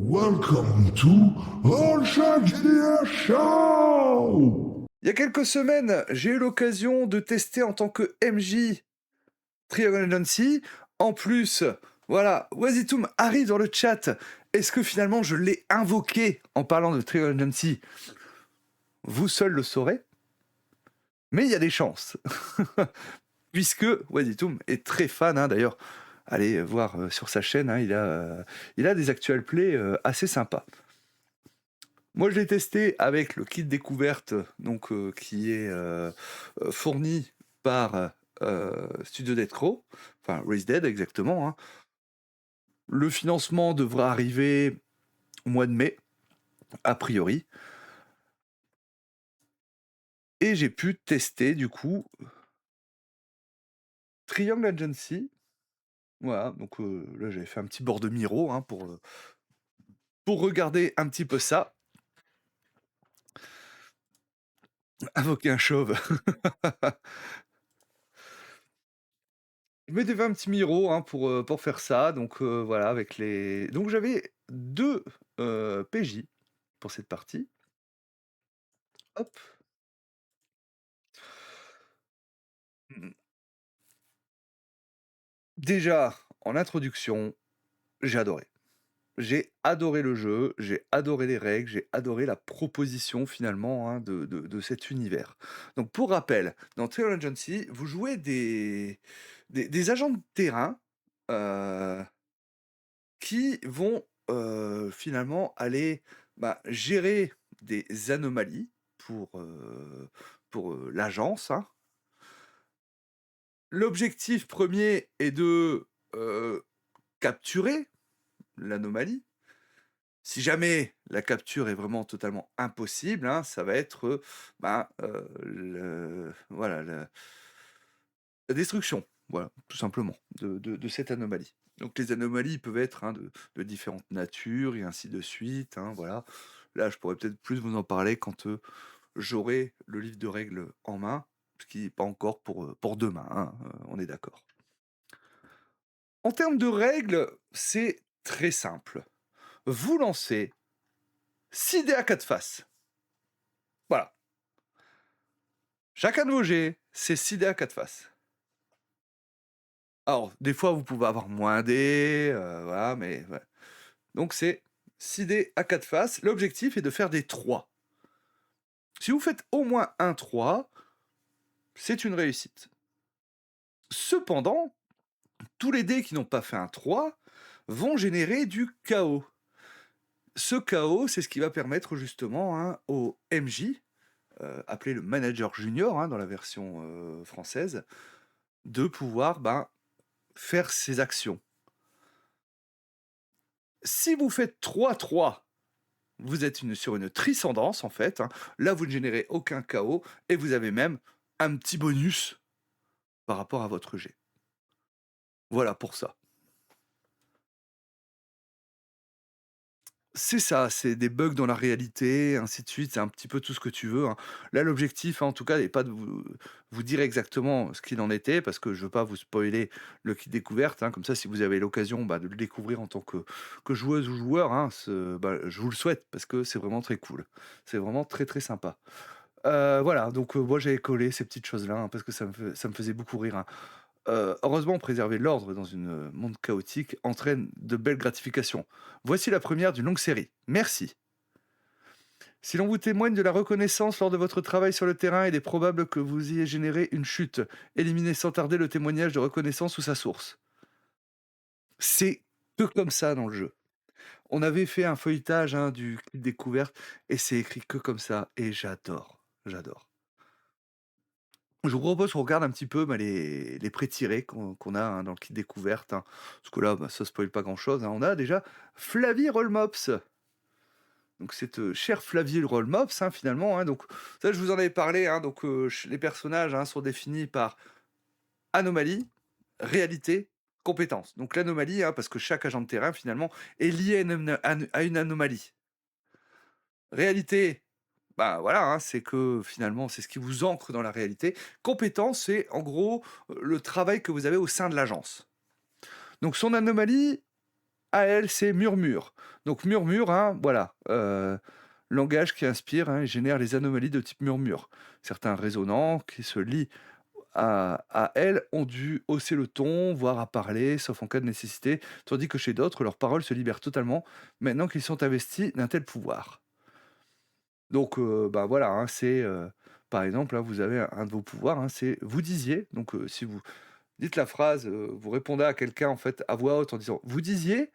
Welcome to All Shark GDR Show! Il y a quelques semaines, j'ai eu l'occasion de tester en tant que MJ Triangle Agency. En plus, voilà, Wazitum arrive dans le chat. Est-ce que finalement je l'ai invoqué en parlant de Triangle Agency? Vous seul le saurez. Mais il y a des chances. Puisque Wazitum est très fan, d'ailleurs. Allez voir sur sa chaîne, il a des actual plays assez sympas. Moi, je l'ai testé avec le kit découverte, donc qui est fourni par Studio Dead Crow, enfin Raise Dead exactement. Le financement devra arriver au mois de mai, a priori. Et j'ai pu tester du coup Triangle Agency. Voilà, donc là j'avais fait un petit bord de Miro pour regarder un petit peu ça. Invoquer un chauve. Je m'étais fait un petit Miro pour faire ça, donc voilà, avec les. Donc j'avais 2 PJ pour cette partie. Hop. Mmh. Déjà, en introduction, j'ai adoré. J'ai adoré le jeu, j'ai adoré les règles, j'ai adoré la proposition finalement, de cet univers. Donc pour rappel, dans Triangle Agency, vous jouez des agents de terrain, heu, qui vont, finalement aller, gérer des anomalies pour l'agence. L'objectif premier est de, capturer l'anomalie. Si jamais la capture est vraiment totalement impossible, ça va être, le voilà, la destruction, voilà, tout simplement, de cette anomalie. Donc les anomalies peuvent être, de différentes natures et ainsi de suite, voilà. Là, je pourrais peut-être plus vous en parler quand, j'aurai le livre de règles en main, ce qui n'est pas encore pour demain, on est d'accord. En termes de règles, c'est très simple. Vous lancez 6 dés à 4 faces. Voilà. Chacun de vos jets, c'est 6 dés à 4 faces. Alors, des fois, vous pouvez avoir moins dés, voilà, mais ouais. Donc c'est 6 dés à 4 faces. L'objectif est de faire des 3. Si vous faites au moins un 3, c'est une réussite. Cependant, tous les dés qui n'ont pas fait un 3 vont générer du chaos. Ce chaos, c'est ce qui va permettre justement au MJ, appelé le manager junior dans la version française, de pouvoir faire ses actions. Si vous faites 3-3, vous êtes sur une triscendance en fait. Là, vous ne générez aucun chaos et vous avez même un petit bonus par rapport à votre jet. Voilà pour ça. C'est ça, c'est des bugs dans la réalité, ainsi de suite, c'est un petit peu tout ce que tu veux. Là, l'objectif, en tout cas, n'est pas de vous dire exactement ce qu'il en était, parce que je veux pas vous spoiler le kit découverte. Comme ça, si vous avez l'occasion de le découvrir en tant que joueuse ou joueur, je vous le souhaite, parce que c'est vraiment très cool. C'est vraiment très très sympa. Voilà, donc moi j'avais collé ces petites choses-là, parce que ça me faisait beaucoup rire. Heureusement, préserver l'ordre dans une monde chaotique entraîne de belles gratifications. Voici la première d'une longue série. Merci. Si l'on vous témoigne de la reconnaissance lors de votre travail sur le terrain, il est probable que vous ayez généré une chute. Éliminez sans tarder le témoignage de reconnaissance ou sa source. C'est que comme ça dans le jeu. On avait fait un feuilletage du kit découverte et c'est écrit que comme ça et j'adore, j'adore. Je vous propose qu'on regarde un petit peu les pré-tirés qu'on a dans le kit découverte. Parce que là, ça spoil pas grand-chose. On a déjà Flavie Rollmops. Donc cette chère Flavie le Rollmops, finalement. Donc ça, je vous en avais parlé. Donc les personnages sont définis par anomalie, réalité, compétence. Donc l'anomalie, parce que chaque agent de terrain, finalement, est lié à une anomalie. Réalité, voilà, c'est que finalement, c'est ce qui vous ancre dans la réalité. Compétence, c'est en gros le travail que vous avez au sein de l'agence. Donc son anomalie, AL, c'est murmure. Donc murmure, hein, voilà, langage qui inspire, hein, et génère les anomalies de type murmure. Certains résonants qui se lient à elles ont dû hausser le ton, voire à parler, sauf en cas de nécessité, tandis que chez d'autres, leurs paroles se libèrent totalement maintenant qu'ils sont investis d'un tel pouvoir. Donc, bah, voilà, hein, c'est, par exemple, hein, vous avez un de vos pouvoirs, hein, c'est vous disiez, donc, si vous dites la phrase, vous répondez à quelqu'un, en fait, à voix haute en disant: «Vous disiez»,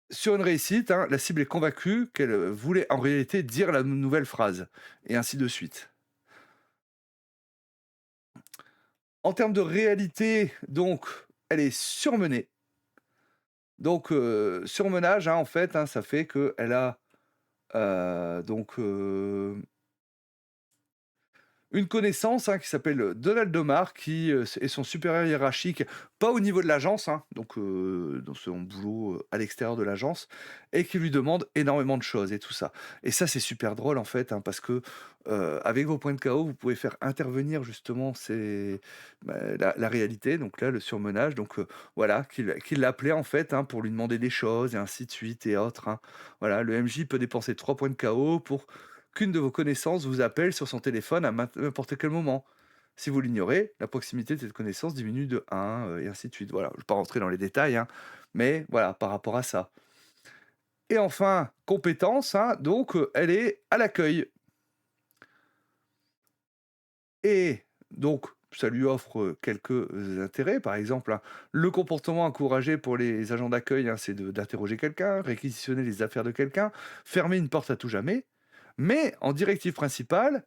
sur une réussite, hein, la cible est convaincue qu'elle, voulait en réalité dire la nouvelle phrase et ainsi de suite. En termes de réalité, donc, elle est surmenée. Donc, surmenage, hein, en fait, hein, ça fait qu'elle a, donc, une connaissance, hein, qui s'appelle, Donald Omar qui, est son supérieur hiérarchique, pas au niveau de l'agence, hein, donc dans son boulot, à l'extérieur de l'agence et qui lui demande énormément de choses et tout ça. Et ça, c'est super drôle, en fait, hein, parce que, avec vos points de KO, vous pouvez faire intervenir justement la réalité, donc là, le surmenage, donc voilà, qu'il l'appelait, en fait, hein, pour lui demander des choses et ainsi de suite et autres, hein. Voilà, le MJ peut dépenser 3 points de KO pour qu'une de vos connaissances vous appelle sur son téléphone à n'importe quel moment. Si vous l'ignorez, la proximité de cette connaissance diminue de 1, et ainsi de suite. Voilà, je ne vais pas rentrer dans les détails, hein, mais voilà, par rapport à ça. Et enfin, compétence, hein, donc elle est à l'accueil. Et donc, ça lui offre quelques intérêts. Par exemple, hein, le comportement encouragé pour les agents d'accueil, hein, c'est d'interroger quelqu'un, réquisitionner les affaires de quelqu'un, fermer une porte à tout jamais. Mais en directive principale,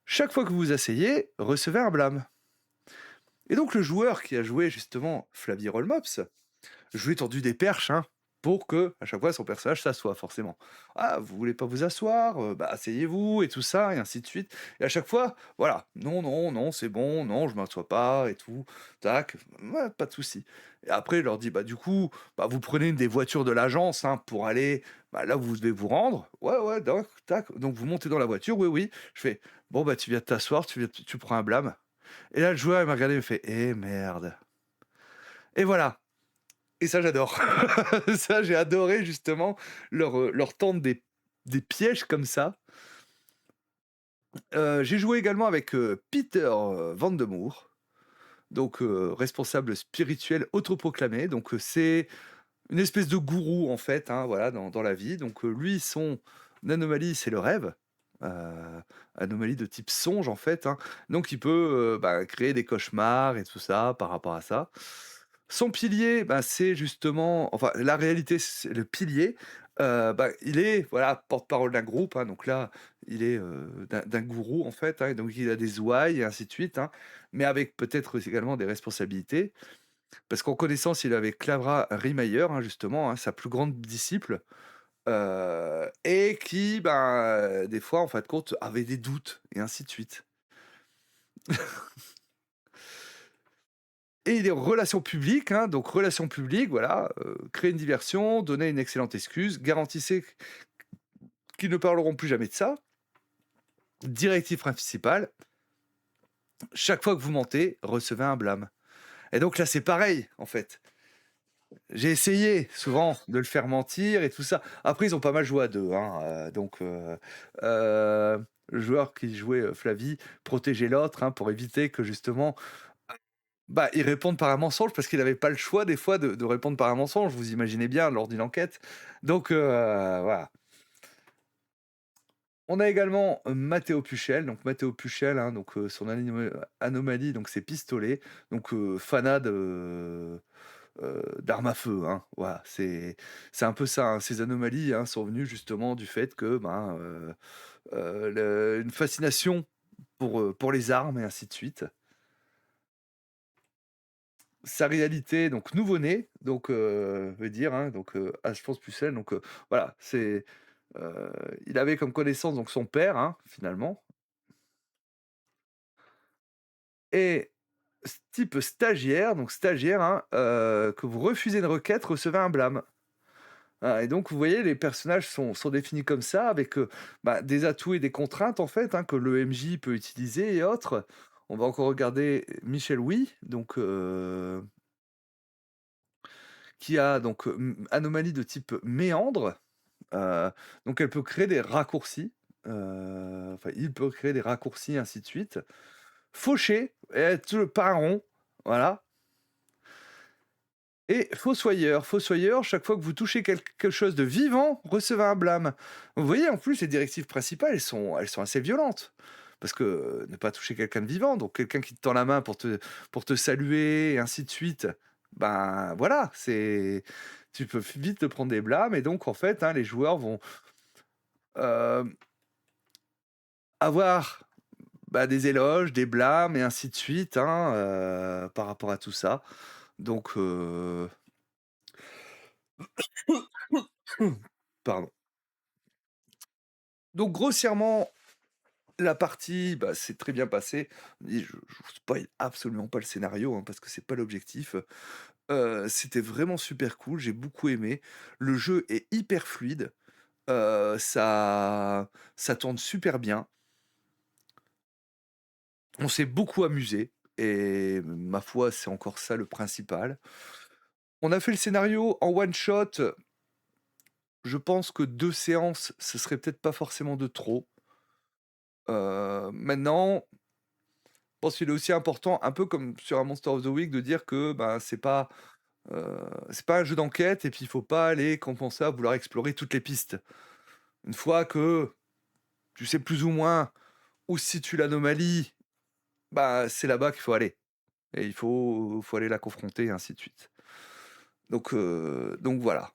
chaque fois que vous vous asseyez, recevez un blâme. Et donc le joueur qui a joué justement Flavie Rollmops, je lui ai tendu des perches, hein, pour que à chaque fois son personnage s'assoie forcément. «Ah, vous voulez pas vous asseoir? Bah, asseyez-vous» et tout ça et ainsi de suite. Et à chaque fois, voilà: «Non, non, non, c'est bon, non, je m'assois pas» et tout. Tac, ouais, pas de souci. Et après, je leur dis: «Bah, du coup, bah, vous prenez une des voitures de l'agence, hein, pour aller, bah, là où vous devez vous rendre». «Ouais, ouais, dac, tac». Donc vous montez dans la voiture, «Oui, oui». Je fais: «Bon, bah, tu viens de t'asseoir, tu prends un blâme». Et là, le joueur, il m'a regardé, il me fait: «Eh merde». Et voilà. Et ça, j'adore. Ça, j'ai adoré justement leur tendre des pièges comme ça. J'ai joué également avec, Peter, Vandemoer, donc responsable spirituel autoproclamé. Donc c'est une espèce de gourou en fait, hein, voilà, dans la vie. Donc lui, son anomalie, c'est le rêve, heu, anomalie de type songe en fait, hein. Donc il peut, bah, créer des cauchemars et tout ça par rapport à ça. Son pilier, bah, c'est justement enfin la réalité, c'est le pilier, bah, il est voilà, porte-parole d'un groupe, hein, donc là, il est, d'un gourou en fait, hein, et donc il a des ouailles et ainsi de suite, hein, mais avec peut-être aussi également des responsabilités. Parce qu'en connaissance, il avait Clara Riemeyer, hein, justement, hein, sa plus grande disciple, et qui, ben, des fois, en fin de compte, avait des doutes et ainsi de suite. Et il est relations publiques, hein, donc relations publiques, voilà, créer une diversion, donner une excellente excuse, garantissez qu'ils ne parleront plus jamais de ça. Directive principale, chaque fois que vous mentez, recevez un blâme. Et donc là, c'est pareil, en fait. J'ai essayé souvent de le faire mentir et tout ça. Après, ils ont pas mal joué à 2, hein, donc le joueur qui jouait, Flavie protégeait l'autre, hein, pour éviter que justement, bah, il réponde par un mensonge parce qu'il avait pas le choix des fois de répondre par un mensonge, vous imaginez bien lors d'une enquête. Donc voilà. On a également, Matteo Puchel, donc Matteo Puchel, hein, donc son anomalie, donc c'est pistolet, donc fanade, d'armes à feu, hein. Voilà, c'est un peu ça, hein. Ces anomalies, hein, sont venues justement du fait que, ben, le une fascination pour les armes et ainsi de suite. Sa réalité, donc nouveau-né, donc veut dire, hein, donc Alphonse Pucelle, donc voilà, heu, il avait comme connaissance donc son père, hein, finalement. Et type stagiaire, donc stagiaire, hein, que vous refusez une requête, recevez un blâme. Ah et donc vous voyez, les personnages sont définis comme ça avec, bah, des atouts et des contraintes en fait, hein, que le MJ peut utiliser et autres. On va encore regarder Michel Huy, donc qui a donc, anomalie de type méandre, heu, donc elle peut créer des raccourcis, enfin il peut créer des raccourcis, ainsi de suite. Faucher et être pas rond, voilà. Et fossoyeur, fossoyeur, chaque fois que vous touchez quelque chose de vivant, recevez un blâme. Vous voyez, en plus, les directives principales, elles sont assez violentes. Parce que ne pas toucher quelqu'un de vivant, donc quelqu'un qui te tend la main pour te saluer, et ainsi de suite, ben voilà, tu peux vite te prendre des blâmes. Et donc, en fait, hein, les joueurs vont euh, avoir bah, des éloges, des blâmes, et ainsi de suite, hein, par rapport à tout ça. Donc, pardon. Donc grossièrement, la partie, bah, s'est très bien passée. Et je vous spoil absolument pas le scénario, hein, parce que c'est pas l'objectif. C'était vraiment super cool, j'ai beaucoup aimé. Le jeu est hyper fluide, ça tourne super bien. On s'est beaucoup amusé et ma foi, c'est encore ça le principal. On a fait le scénario en one shot, je pense que 2 séances, ce serait peut-être pas forcément de trop. Maintenant, je pense qu'il est aussi important, un peu comme sur un Monster of the Week, de dire que, ben, c'est pas un jeu d'enquête et puis il faut pas aller commencer à vouloir explorer toutes les pistes. Une fois que tu sais plus ou moins où se situe l'anomalie, bah, c'est là-bas qu'il faut aller et il faut aller la confronter et ainsi de suite. Donc voilà.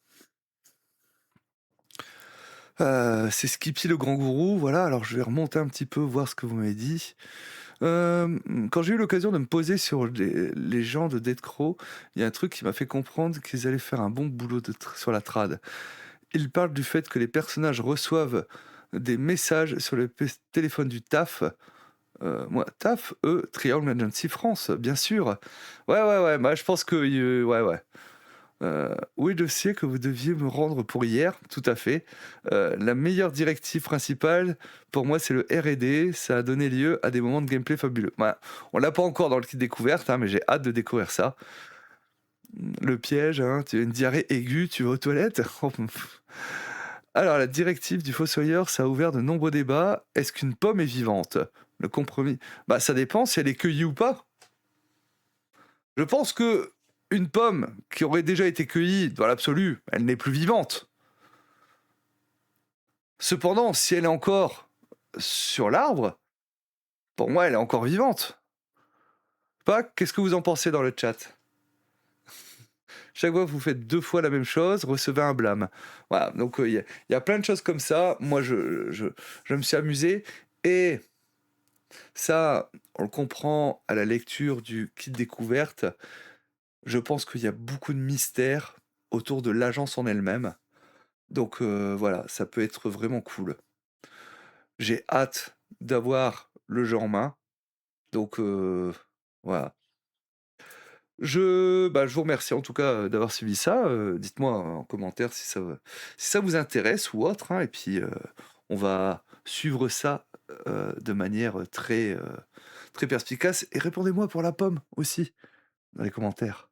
C'est Skippy le grand gourou, voilà, alors je vais remonter un petit peu, voir ce que vous m'avez dit. Quand j'ai eu l'occasion de me poser sur les gens de Dead Crow, il y a un truc qui m'a fait comprendre qu'ils allaient faire un bon boulot sur la trad. Ils parlent du fait que les personnages reçoivent des messages sur le téléphone du taf. Moi, taf, eux, Triangle Agency France, bien sûr. Ouais, ouais, ouais, bah, je pense que... ouais, ouais. Oui, le dossier que vous deviez me rendre pour hier, tout à fait. La meilleure directive principale, pour moi, c'est le R&D. Ça a donné lieu à des moments de gameplay fabuleux. Voilà. On l'a pas encore dans le kit découverte, hein, mais j'ai hâte de découvrir ça. Le piège, hein, tu as une diarrhée aiguë, tu vas aux toilettes. Alors, la directive du fossoyeur, ça a ouvert de nombreux débats. Est-ce qu'une pomme est vivante? Le compromis, bah, ça dépend si elle est cueillie ou pas. Je pense que une pomme qui aurait déjà été cueillie, dans l'absolu, elle n'est plus vivante. Cependant, si elle est encore sur l'arbre, pour moi, elle est encore vivante. Pas, qu'est-ce que vous en pensez dans le chat? Chaque fois que vous faites 2 fois la même chose, recevez un blâme. Voilà, donc il y a plein de choses comme ça. Moi, je me suis amusé. Et ça, on le comprend à la lecture du kit découverte. Je pense qu'il y a beaucoup de mystères autour de l'agence en elle-même. Donc voilà, ça peut être vraiment cool. J'ai hâte d'avoir le jeu en main. Donc voilà. Je vous remercie en tout cas, d'avoir suivi ça. Dites-moi en commentaire si ça vous intéresse ou autre, hein, et puis, on va suivre ça, de manière, très perspicace, et répondez-moi pour la pomme aussi, dans les commentaires.